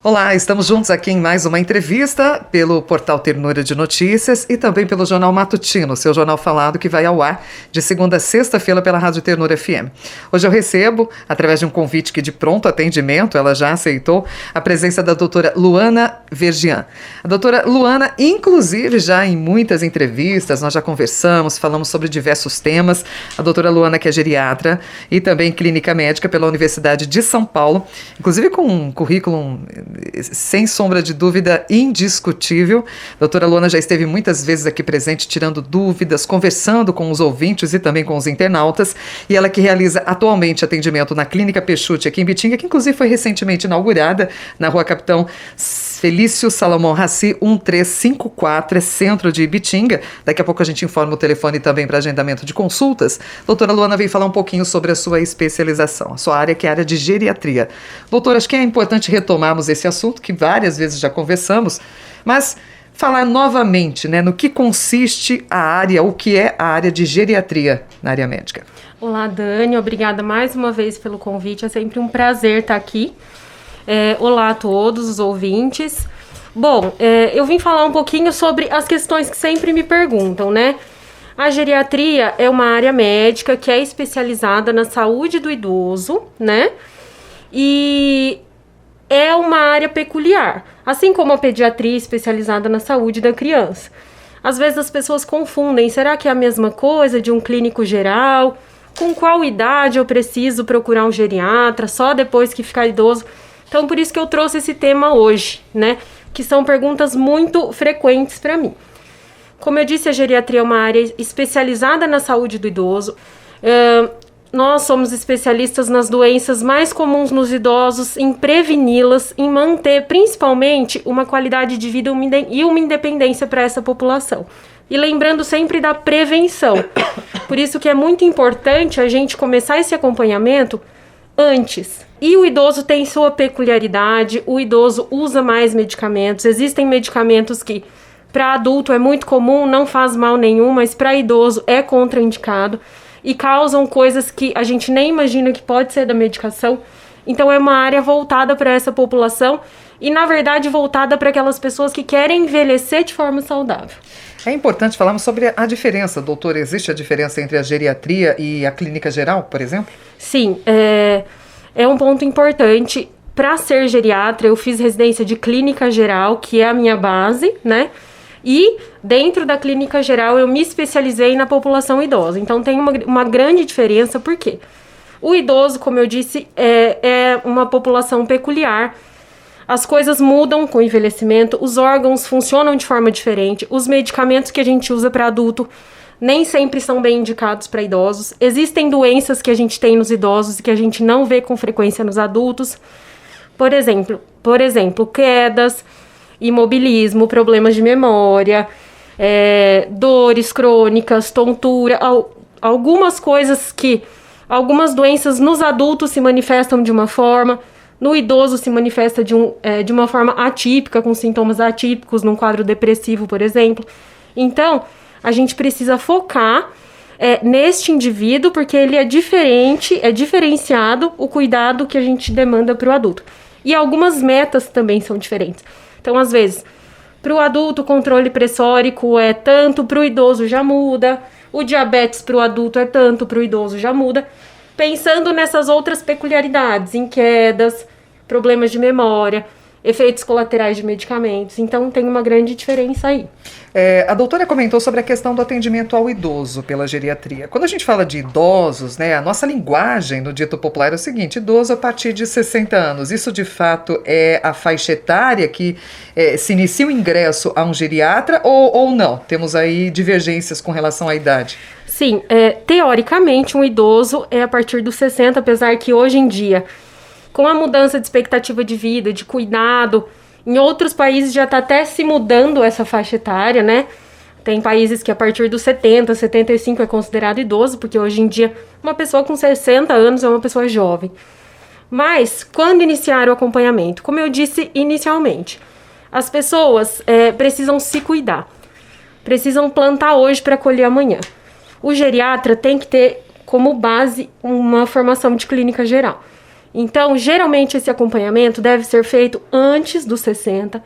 Olá, estamos juntos aqui em mais uma entrevista pelo portal Ternura de Notícias e também pelo Jornal Matutino, seu jornal falado que vai ao ar de segunda a sexta-feira pela Rádio Ternura FM. Hoje eu recebo, através de um convite que de pronto atendimento, ela já aceitou, a presença da doutora Luana Vergian. A doutora Luana, inclusive, já em muitas entrevistas, nós já conversamos, falamos sobre diversos temas. A doutora Luana, que é geriatra e também clínica médica pela Universidade de São Paulo, inclusive com um currículo sem sombra de dúvida indiscutível. A doutora Luana já esteve muitas vezes aqui presente, tirando dúvidas, conversando com os ouvintes e também com os internautas, e ela que realiza atualmente atendimento na Clínica Peixoto aqui em Bitinga, que inclusive foi recentemente inaugurada na Rua Capitão Felício Salomão Raci 1354, é centro de Ibitinga. Daqui a pouco a gente informa o telefone também para agendamento de consultas. Doutora Luana veio falar um pouquinho sobre a sua especialização, a sua área, que é a área de geriatria. Doutora, acho que é importante retomarmos esse assunto, que várias vezes já conversamos, mas falar novamente, né, no que consiste a área, o que é a área de geriatria na área médica. Olá, Dani, obrigada mais uma vez pelo convite, é sempre um prazer estar aqui. Olá a todos os ouvintes. Bom, eu vim falar um pouquinho sobre as questões que sempre me perguntam, né? A geriatria é uma área médica que é especializada na saúde do idoso, né? E é uma área peculiar, assim como a pediatria especializada na saúde da criança. Às vezes as pessoas confundem, será que é a mesma coisa de um clínico geral? Com qual idade eu preciso procurar um geriatra? Só depois que ficar idoso? Então, por isso que eu trouxe esse tema hoje, né? Que são perguntas muito frequentes para mim. Como eu disse, a geriatria é uma área especializada na saúde do idoso. Nós somos especialistas nas doenças mais comuns nos idosos, em preveni-las, em manter, principalmente, uma qualidade de vida e uma independência para essa população. E lembrando sempre da prevenção. Por isso que é muito importante a gente começar esse acompanhamento antes. E o idoso tem sua peculiaridade, o idoso usa mais medicamentos. Existem medicamentos que para adulto é muito comum, não faz mal nenhum, mas para idoso é contraindicado e causam coisas que a gente nem imagina que pode ser da medicação. Então é uma área voltada para essa população e, na verdade, voltada para aquelas pessoas que querem envelhecer de forma saudável. É importante falarmos sobre a diferença, doutora. Existe a diferença entre a geriatria e a clínica geral, por exemplo? Sim, é um ponto importante. Para ser geriatra, eu fiz residência de clínica geral, que é a minha base, né? E dentro da clínica geral eu me especializei na população idosa. Então tem uma grande diferença, por quê? O idoso, como eu disse, é uma população peculiar. As coisas mudam com o envelhecimento, os órgãos funcionam de forma diferente, os medicamentos que a gente usa para adulto nem sempre são bem indicados para idosos. Existem doenças que a gente tem nos idosos e que a gente não vê com frequência nos adultos. Por exemplo, quedas, imobilismo, problemas de memória, dores crônicas, tontura, algumas doenças nos adultos se manifestam de uma forma, no idoso se manifesta de uma forma atípica, com sintomas atípicos, num quadro depressivo, por exemplo. Então, a gente precisa focar neste indivíduo, porque ele é diferente, é diferenciado o cuidado que a gente demanda para o adulto. E algumas metas também são diferentes. Então, às vezes, para o adulto, o controle pressórico é tanto, para o idoso já muda, o diabetes para o adulto é tanto, para o idoso já muda. Pensando nessas outras peculiaridades, em quedas, problemas de memória, efeitos colaterais de medicamentos. Então, tem uma grande diferença aí. A doutora comentou sobre a questão do atendimento ao idoso pela geriatria. Quando a gente fala de idosos, né, a nossa linguagem no dito popular é o seguinte: idoso a partir de 60 anos. Isso, de fato, é a faixa etária que se inicia o ingresso a um geriatra ou não? Temos aí divergências com relação à idade. Sim, teoricamente, um idoso é a partir dos 60, apesar que hoje em dia, com a mudança de expectativa de vida, de cuidado, em outros países já está até se mudando essa faixa etária, né? Tem países que a partir dos 70, 75 é considerado idoso, porque hoje em dia uma pessoa com 60 anos é uma pessoa jovem. Mas, quando iniciar o acompanhamento? Como eu disse inicialmente, as pessoas precisam se cuidar. Precisam plantar hoje para colher amanhã. O geriatra tem que ter como base uma formação de clínica geral. Então, geralmente esse acompanhamento deve ser feito antes dos 60.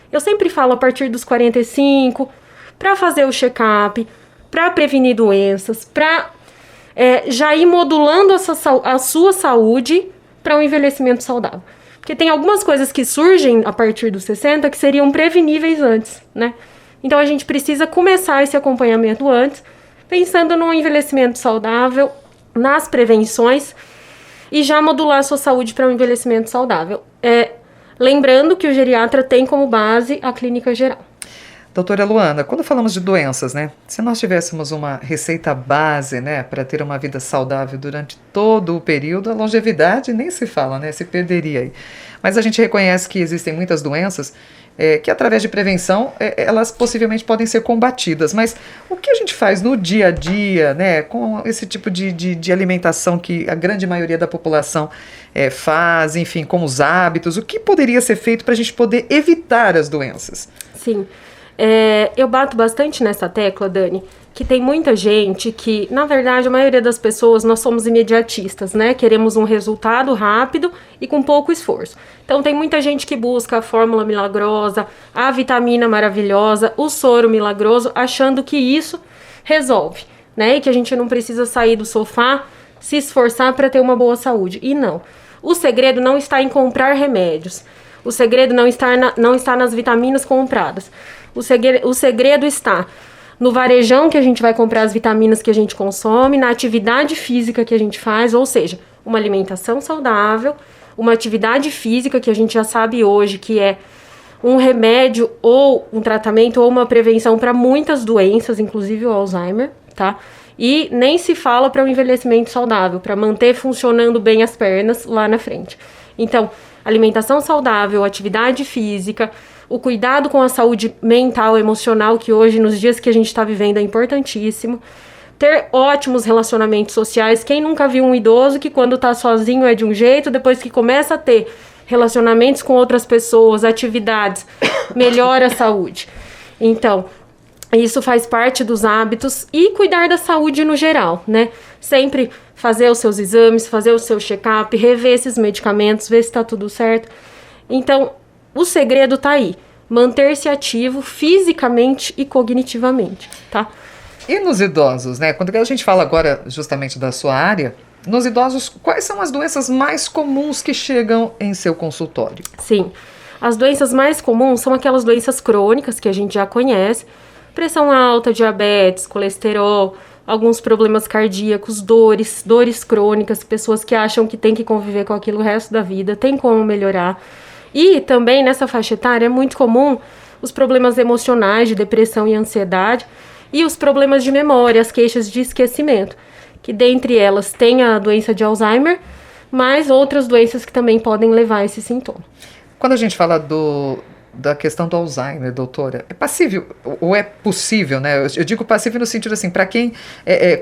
Eu sempre falo a partir dos 45, para fazer o check-up, para prevenir doenças, para já ir modulando a sua saúde para um envelhecimento saudável. Porque tem algumas coisas que surgem a partir dos 60 que seriam preveníveis antes, né? Então a gente precisa começar esse acompanhamento antes, pensando no envelhecimento saudável, nas prevenções e já modular a sua saúde para um envelhecimento saudável. Lembrando que o geriatra tem como base a clínica geral. Doutora Luana, quando falamos de doenças, né? Se nós tivéssemos uma receita base, né, para ter uma vida saudável durante todo o período, a longevidade nem se fala, né? Se perderia aí. Mas a gente reconhece que existem muitas doenças que através de prevenção elas possivelmente podem ser combatidas. Mas o que a gente faz no dia a dia, né, com esse tipo de alimentação que a grande maioria da população faz, enfim, com os hábitos, o que poderia ser feito para a gente poder evitar as doenças? Sim. Eu bato bastante nessa tecla, Dani, que tem muita gente que, na verdade, a maioria das pessoas, nós somos imediatistas, né? Queremos um resultado rápido e com pouco esforço. Então, tem muita gente que busca a fórmula milagrosa, a vitamina maravilhosa, o soro milagroso, achando que isso resolve, né? E que a gente não precisa sair do sofá, se esforçar para ter uma boa saúde. E não. O segredo não está em comprar remédios. O segredo não está nas vitaminas compradas. O segredo está no varejão que a gente vai comprar as vitaminas que a gente consome, na atividade física que a gente faz, ou seja, uma alimentação saudável, uma atividade física que a gente já sabe hoje que é um remédio ou um tratamento ou uma prevenção para muitas doenças, inclusive o Alzheimer, tá? E nem se fala para o envelhecimento saudável, para manter funcionando bem as pernas lá na frente. Então, alimentação saudável, atividade física, o cuidado com a saúde mental e emocional, que hoje, nos dias que a gente está vivendo, é importantíssimo. Ter ótimos relacionamentos sociais. Quem nunca viu um idoso que quando está sozinho é de um jeito, depois que começa a ter relacionamentos com outras pessoas, atividades, melhora a saúde. Então, isso faz parte dos hábitos e cuidar da saúde no geral, né? Sempre fazer os seus exames, fazer o seu check-up, rever esses medicamentos, ver se está tudo certo. Então, o segredo tá aí, manter-se ativo fisicamente e cognitivamente, tá? E nos idosos, né? Quando a gente fala agora justamente da sua área, nos idosos, quais são as doenças mais comuns que chegam em seu consultório? Sim, as doenças mais comuns são aquelas doenças crônicas que a gente já conhece, pressão alta, diabetes, colesterol, alguns problemas cardíacos, dores crônicas, pessoas que acham que tem que conviver com aquilo o resto da vida, tem como melhorar. E também nessa faixa etária é muito comum os problemas emocionais de depressão e ansiedade e os problemas de memória, as queixas de esquecimento, que dentre elas tem a doença de Alzheimer, mas outras doenças que também podem levar a esse sintoma. Quando a gente fala da questão do Alzheimer, doutora, é passível ou é possível, né? Eu digo passível no sentido assim, para quem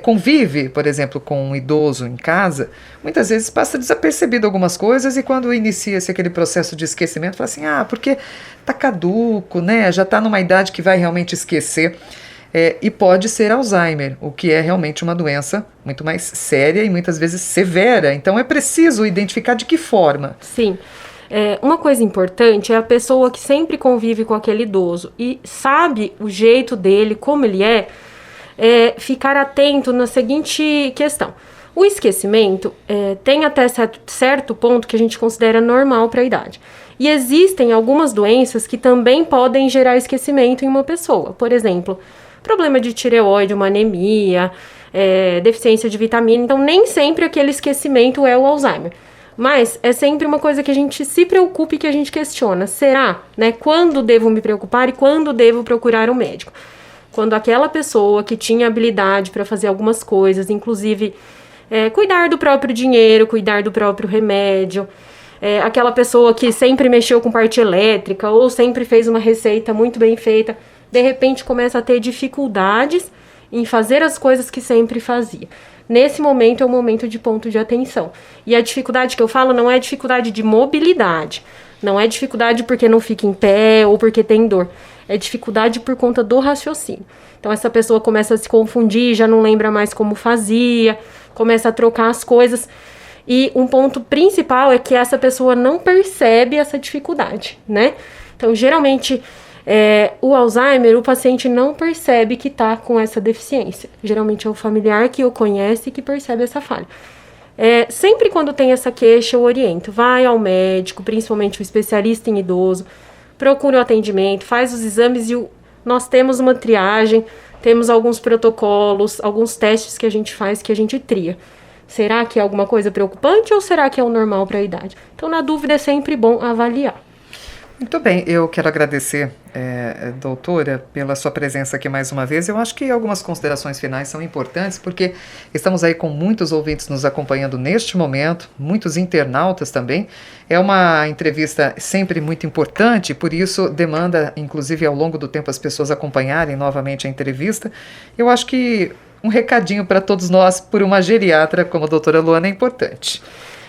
convive, por exemplo, com um idoso em casa, muitas vezes passa desapercebido algumas coisas e quando inicia-se aquele processo de esquecimento, fala assim, porque tá caduco, né? Já tá numa idade que vai realmente esquecer. E pode ser Alzheimer, o que é realmente uma doença muito mais séria e muitas vezes severa. Então é preciso identificar de que forma. Sim. Uma coisa importante é a pessoa que sempre convive com aquele idoso e sabe o jeito dele, como ele ficar atento na seguinte questão. O esquecimento tem até certo ponto que a gente considera normal para a idade. E existem algumas doenças que também podem gerar esquecimento em uma pessoa. Por exemplo, problema de tireoide, uma anemia, deficiência de vitamina. Então, nem sempre aquele esquecimento é o Alzheimer. Mas é sempre uma coisa que a gente se preocupa e que a gente questiona. Será? Né? Quando devo me preocupar e quando devo procurar um médico? Quando aquela pessoa que tinha habilidade para fazer algumas coisas, inclusive cuidar do próprio dinheiro, cuidar do próprio remédio, aquela pessoa que sempre mexeu com parte elétrica ou sempre fez uma receita muito bem feita, de repente começa a ter dificuldades em fazer as coisas que sempre fazia. Nesse momento é um momento de ponto de atenção. E a dificuldade que eu falo não é dificuldade de mobilidade, não é dificuldade porque não fica em pé ou porque tem dor, é dificuldade por conta do raciocínio. Então essa pessoa começa a se confundir, já não lembra mais como fazia, começa a trocar as coisas. E um ponto principal é que essa pessoa não percebe essa dificuldade, né? Então, geralmente, o Alzheimer, o paciente não percebe que está com essa deficiência. Geralmente é o familiar que o conhece e que percebe essa falha. Sempre quando tem essa queixa, eu oriento. Vai ao médico, principalmente o especialista em idoso, procure o atendimento, faz os exames e nós temos uma triagem, temos alguns protocolos, alguns testes que a gente faz, que a gente tria. Será que é alguma coisa preocupante ou será que é o normal para a idade? Então, na dúvida, é sempre bom avaliar. Muito bem, eu quero agradecer, doutora, pela sua presença aqui mais uma vez. Eu acho que algumas considerações finais são importantes, porque estamos aí com muitos ouvintes nos acompanhando neste momento, muitos internautas também. É uma entrevista sempre muito importante, por isso demanda, inclusive ao longo do tempo, as pessoas acompanharem novamente a entrevista. Eu acho que um recadinho para todos nós, por uma geriatra como a doutora Luana, é importante.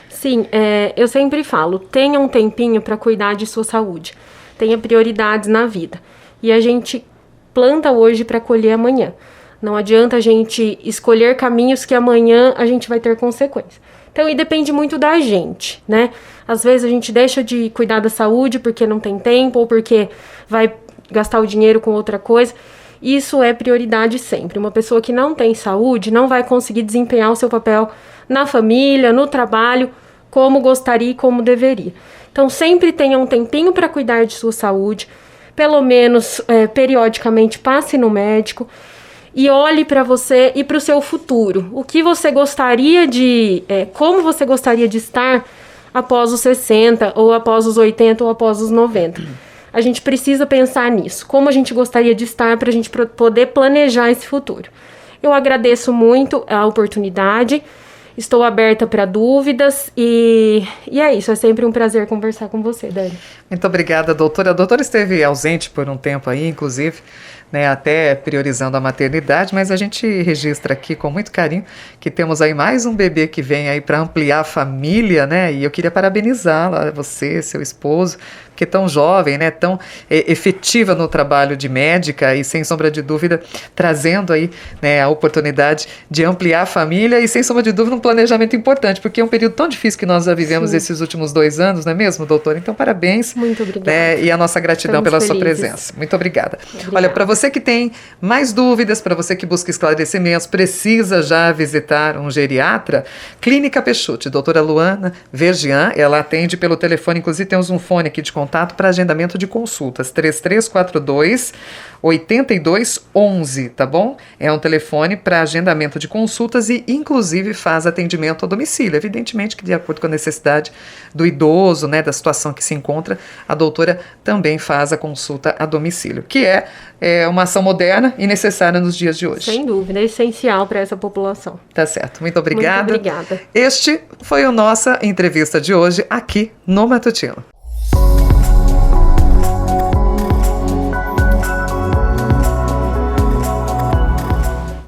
Sim, eu sempre falo, tenha um tempinho para cuidar de sua saúde, tenha prioridades na vida. E a gente planta hoje para colher amanhã. Não adianta a gente escolher caminhos que amanhã a gente vai ter consequências. Então, e depende muito da gente, né? Às vezes a gente deixa de cuidar da saúde porque não tem tempo ou porque vai gastar o dinheiro com outra coisa. Isso é prioridade sempre. Uma pessoa que não tem saúde não vai conseguir desempenhar o seu papel na família, no trabalho, como gostaria e como deveria. Então, sempre tenha um tempinho para cuidar de sua saúde, pelo menos periodicamente passe no médico e olhe para você e para o seu futuro. O que você gostaria como você gostaria de estar após os 60, ou após os 80, ou após os 90. A gente precisa pensar nisso, como a gente gostaria de estar para a gente poder planejar esse futuro. Eu agradeço muito a oportunidade. Estou aberta para dúvidas e é isso, é sempre um prazer conversar com você, Dani. Muito obrigada, doutora. A doutora esteve ausente por um tempo aí, inclusive, né, até priorizando a maternidade, mas a gente registra aqui com muito carinho que temos aí mais um bebê que vem aí para ampliar a família, né, e eu queria parabenizá-la, você, seu esposo, que é tão jovem, né, tão efetiva no trabalho de médica e, sem sombra de dúvida, trazendo aí, né, a oportunidade de ampliar a família e, sem sombra de dúvida, um planejamento importante, porque é um período tão difícil que nós já vivemos Sim. esses últimos 2 anos, não é mesmo, doutora? Então, parabéns. Muito obrigada. Né, e a nossa gratidão Estamos pela felizes. sua presença. Muito obrigada. Obrigada. Olha, para você que tem mais dúvidas, para você que busca esclarecimentos, precisa já visitar um geriatra, Clínica Peixoto, doutora Luana Vergian, ela atende pelo telefone, inclusive temos um fone aqui de contato para agendamento de consultas, 3342-8211, tá bom? É um telefone para agendamento de consultas e, inclusive, faz atendimento a domicílio. Evidentemente que, de acordo com a necessidade do idoso, né, da situação que se encontra, a doutora também faz a consulta a domicílio, que é uma ação moderna e necessária nos dias de hoje. Sem dúvida, é essencial para essa população. Tá certo. Muito obrigada. Muito obrigada. Este foi a nossa entrevista de hoje aqui no Matutino.